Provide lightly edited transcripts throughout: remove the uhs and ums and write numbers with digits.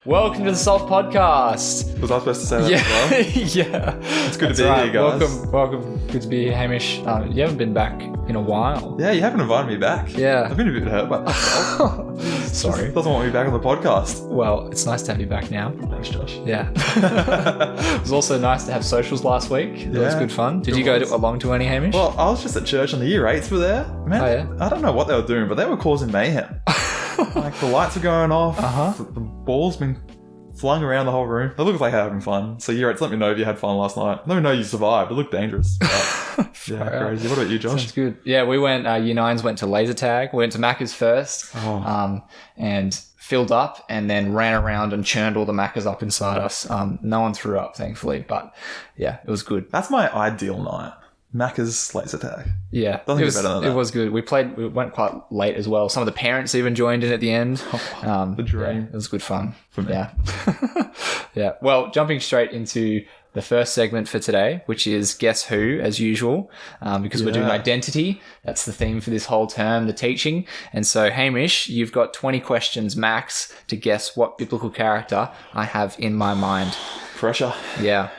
Welcome to the Salt Podcast. Was I supposed to say that as well? Yeah. It's good to be here, guys. Welcome. Good to be here, Hamish. You haven't been back in a while. Yeah, you haven't invited me back. Yeah. I've been a bit hurt by myself. Sorry. Doesn't want me back on the podcast. Well, it's nice to have you back now. Thanks, Josh. Yeah. It was also nice to have socials last week. That was good fun. Did you go along to any, Hamish? Well, I was just at church and the year 8s were there. Man, Oh, yeah? I don't know what they were doing, but they were causing mayhem. Like, the lights are going off. Uh-huh. The ball's been flung around the whole room. They look like they're having fun. So year 8s, let me know if you had fun last night. Let me know you survived. It looked dangerous. Yeah, crazy. What about you, Josh? Sounds good. Yeah, we went, year 9s went to laser tag. We went to Macca's first and filled up and then ran around and churned all the Maccas up inside us. No one threw up, thankfully, but yeah, it was good. That's my ideal night. Macca's laser tag. Yeah, Doesn't get better than that. It was good. We went quite late as well. Some of the parents even joined in at the end. The dream. Yeah, it was good fun. For me. Yeah. Yeah. Well, jumping straight into the first segment for today, which is Guess Who, as usual, because we're doing identity. That's the theme for this whole term, the teaching. And so, Hamish, you've got 20 questions max to guess what biblical character I have in my mind. Pressure. Yeah.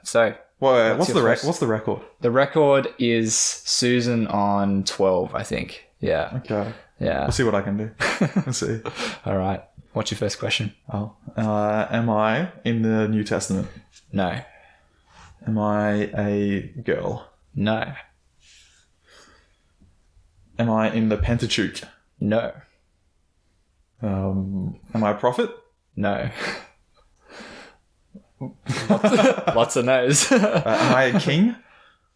So... What's the record? The record is Susan on 12, I think. Yeah. Okay. Yeah. We'll see what I can do. Let's see. All right. What's your first question? Am I in the New Testament? No. Am I a girl? No. Am I in the Pentateuch? No. Am I a prophet? No. Lots of no's. Am I a king?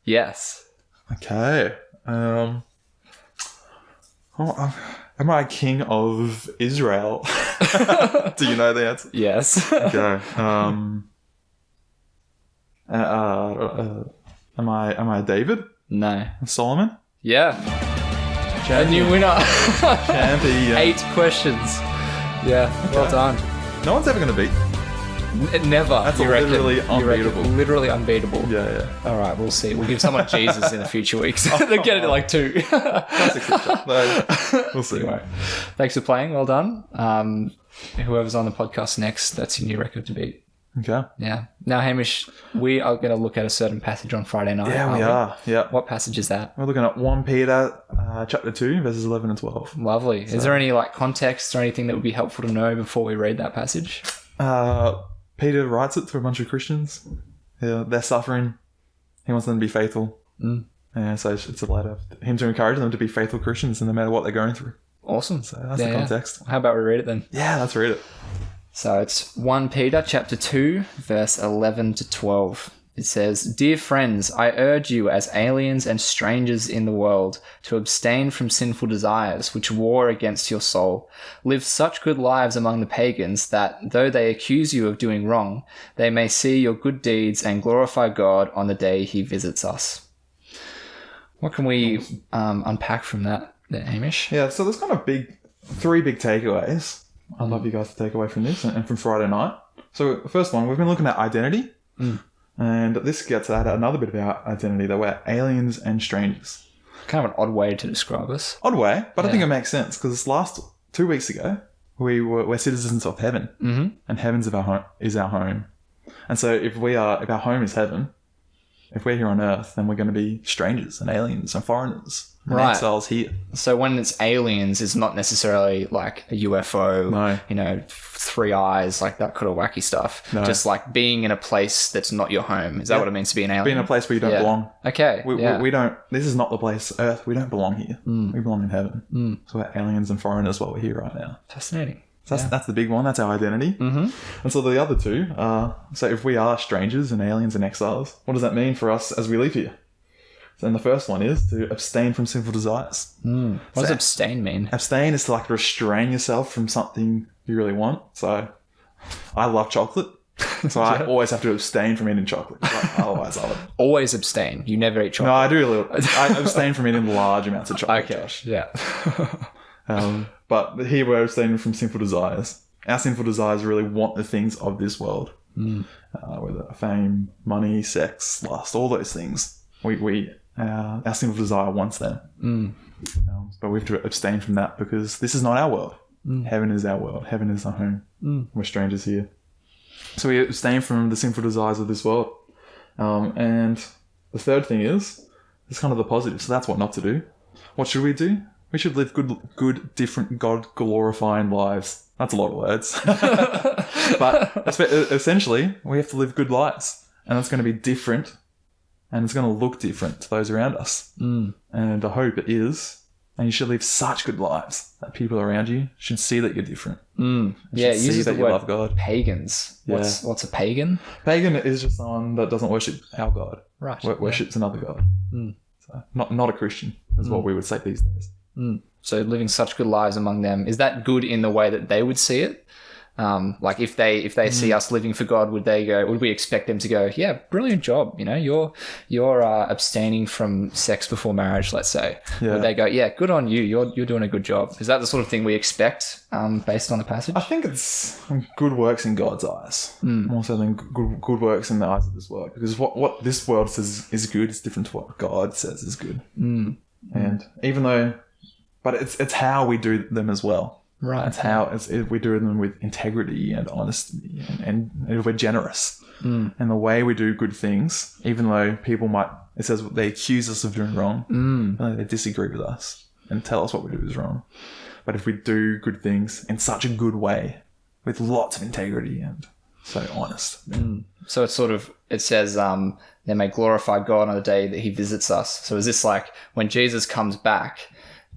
Yes. Okay. Am I a king of Israel? Do you know the answer? Yes. Okay. Am I David? No. Solomon? Yeah. A new winner. Champion. 8 questions. Yeah. Well done. No one's ever going to beat. Never. That's literally unbeatable. Literally unbeatable. Yeah. All right, we'll see. We'll give someone Jesus in the future weeks. They'll get it at like 2. Classic picture. We'll see. Anyway, thanks for playing. Well done. Whoever's on the podcast next, that's your new record to beat. Okay. Yeah. Now, Hamish, we are going to look at a certain passage on Friday night. Yeah, we are. Yeah. What passage is that? We're looking at 1 Peter chapter 2, verses 11 and 12. Lovely. Is there any context or anything that would be helpful to know before we read that passage? Peter writes it to a bunch of Christians. Yeah, they're suffering. He wants them to be faithful. And so it's a letter for him to encourage them to be faithful Christians no matter what they're going through. Awesome. So that's the context. How about we read it then? Yeah, let's read it. So it's 1 Peter chapter 2, verse 11 to 12. It says, "Dear friends, I urge you as aliens and strangers in the world to abstain from sinful desires which war against your soul. Live such good lives among the pagans that, though they accuse you of doing wrong, they may see your good deeds and glorify God on the day he visits us." What can we unpack from that there, Hamish? Yeah, so there's kind of 3 big takeaways I'd love you guys to take away from this and from Friday night. So the first one, we've been looking at identity. And this gets at another bit about identity, that we're aliens and strangers. Kind of an odd way to describe us. Odd way, but I think it makes sense because last 2 weeks ago, we're citizens of heaven, and heaven's is our home. And so if our home is heaven, if we're here on earth, then we're going to be strangers and aliens and foreigners and exiles here. So when it's aliens, it's not necessarily like a UFO, 3 eyes, like that kind of wacky stuff. No. Just like being in a place that's not your home. Is that what it means to be an alien? Being in a place where you don't belong. Okay. We don't, this is not the place, earth. We don't belong here. We belong in heaven. So we're aliens and foreigners while we're here right now. Fascinating. So that's the big one. That's our identity. And so the other 2 are, so if we are strangers and aliens and exiles, what does that mean for us as we live here? So, and the first one is to abstain from sinful desires. What does abstain mean? Abstain is to restrain yourself from something you really want. So I love chocolate. So I always have to abstain from eating chocolate. Otherwise I would... Always abstain. You never eat chocolate. No, I do a little. I abstain from eating large amounts of chocolate. Okay. Josh. Yeah. But here we're abstaining from sinful desires. Our sinful desires really want the things of this world. Whether fame, money, sex, lust, all those things. Our sinful desire wants them. But we have to abstain from that because this is not our world. Heaven is our world. Heaven is our home. We're strangers here. So we abstain from the sinful desires of this world. And the third thing is, it's kind of the positive. So that's what not to do. What should we do? We should live good, different, God-glorifying lives. That's a lot of words. But essentially, we have to live good lives. And it's going to be different. And it's going to look different to those around us. And I hope it is. And you should live such good lives that people around you should see that you're different. Yeah, it uses that the you word love God. pagans. What's a pagan? Pagan is just someone that doesn't worship our God. Right. Worships another God. So not a Christian is what we would say these days. So living such good lives among them, is that good in the way that they would see it? Like if they see us living for God, would we expect them to go, yeah, brilliant job, you're abstaining from sex before marriage, let's say. Would they go, yeah, good on you, you're doing a good job? Is that the sort of thing we expect based on the passage? I think it's good works in God's eyes more so than good works in the eyes of this world, because what this world says is good is different to what God says is good. And even though, but it's how we do them as well. Right. It's how we do them with integrity and honesty, and we're generous. And the way we do good things, even though people it says they accuse us of doing wrong, they disagree with us and tell us what we do is wrong. But if we do good things in such a good way, with lots of integrity and so honest. So it's it says they may glorify God on the day that he visits us. So is this like when Jesus comes back,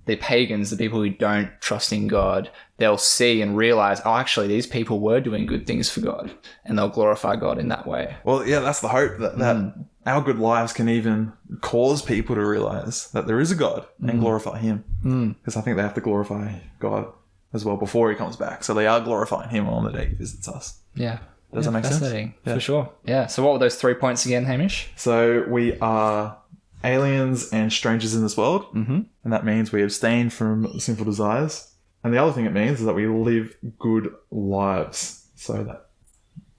the pagans, the people who don't trust in God, they'll see and realize, oh, actually, these people were doing good things for God, and they'll glorify God in that way. Well, yeah, that's the hope that our good lives can even cause people to realize that there is a God and glorify him. Because I think they have to glorify God as well before he comes back. So they are glorifying him on the day he visits us. Yeah. Does that make sense? Fascinating. Yeah. For sure. Yeah. So what were those 3 points again, Hamish? So we are aliens and strangers in this world, and that means we abstain from sinful desires. And the other thing it means is that we live good lives so that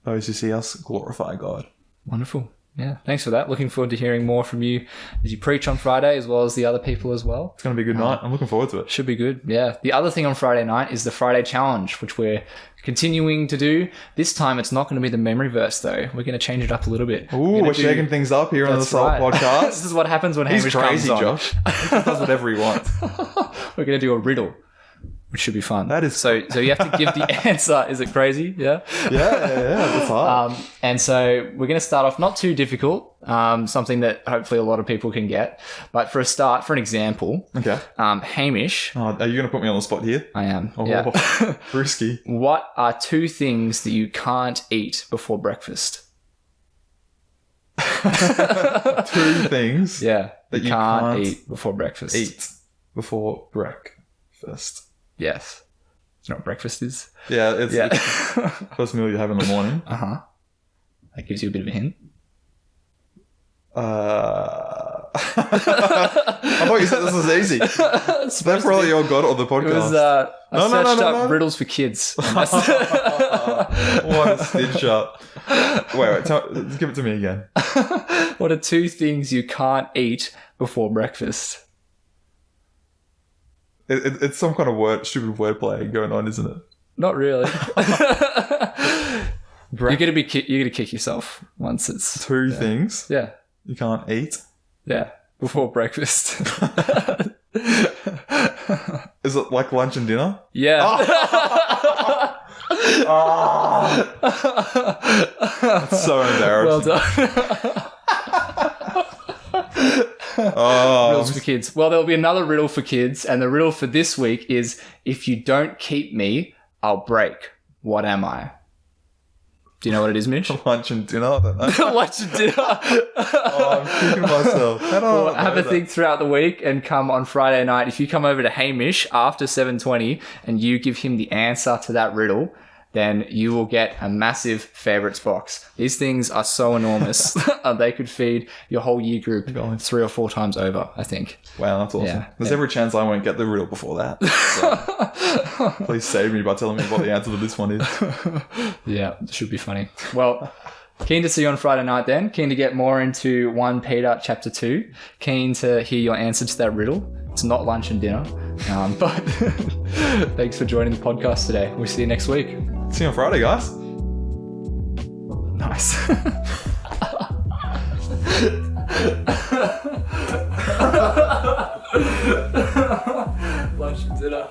those who see us glorify God. Wonderful. Yeah, thanks for that. Looking forward to hearing more from you as you preach on Friday, as well as the other people as well. It's going to be a good night. I'm looking forward to it. Should be good, yeah. The other thing on Friday night is the Friday Challenge, which we're continuing to do. This time, it's not going to be the memory verse, though. We're going to change it up a little bit. Ooh, we're shaking things up here on the Soul Podcast. This is what happens when Hamish crazy, comes on. Josh. He just does whatever he wants. We're going to do a riddle, which should be fun. That is so you have to give the answer. Is it crazy? Yeah. Yeah. It's hard. And so we're going to start off not too difficult, something that hopefully a lot of people can get. But for an example, okay. Hamish. Oh, are you going to put me on the spot here? I am. Oh, yeah. Risky. What are 2 things that you can't eat before breakfast? 2 things. Yeah. That you can't eat before breakfast. Eat before breakfast. Yes. Do you know what breakfast is? Yeah, it's the first meal you have in the morning. Uh-huh. That gives you a bit of a hint. I thought you said this was easy. That's probably your God on the podcast. It was, I searched up riddles for kids. What a stitch up. Wait, give it to me again. What are 2 things you can't eat before breakfast? It's some kind of stupid wordplay going on, isn't it? Not really. You're gonna kick yourself once it's 2 things. Yeah. You can't eat. Yeah, before breakfast. Is it like lunch and dinner? Yeah. That's so embarrassing. Well done. Riddles for kids. Well, there'll be another riddle for kids, and the riddle for this week is, if you don't keep me, I'll break. What am I? Do you know what it is, Mish? Lunch and dinner? I don't know. Lunch and dinner. I'm kicking myself. Well, have a think throughout the week and come on Friday night. If you come over to Hamish after 7:20 and you give him the answer to that riddle, then you will get a massive favourites box. These things are so enormous. They could feed your whole year group 3 or 4 times over, I think. Wow, that's awesome. Yeah, There's every chance I won't get the riddle before that. So please save me by telling me what the answer to this one is. Yeah, it should be funny. Well, keen to see you on Friday night then. Keen to get more into 1 Peter chapter 2. Keen to hear your answer to that riddle. It's not lunch and dinner. But thanks for joining the podcast today. We'll see you next week. See you on Friday, guys. Nice. Lunch and dinner.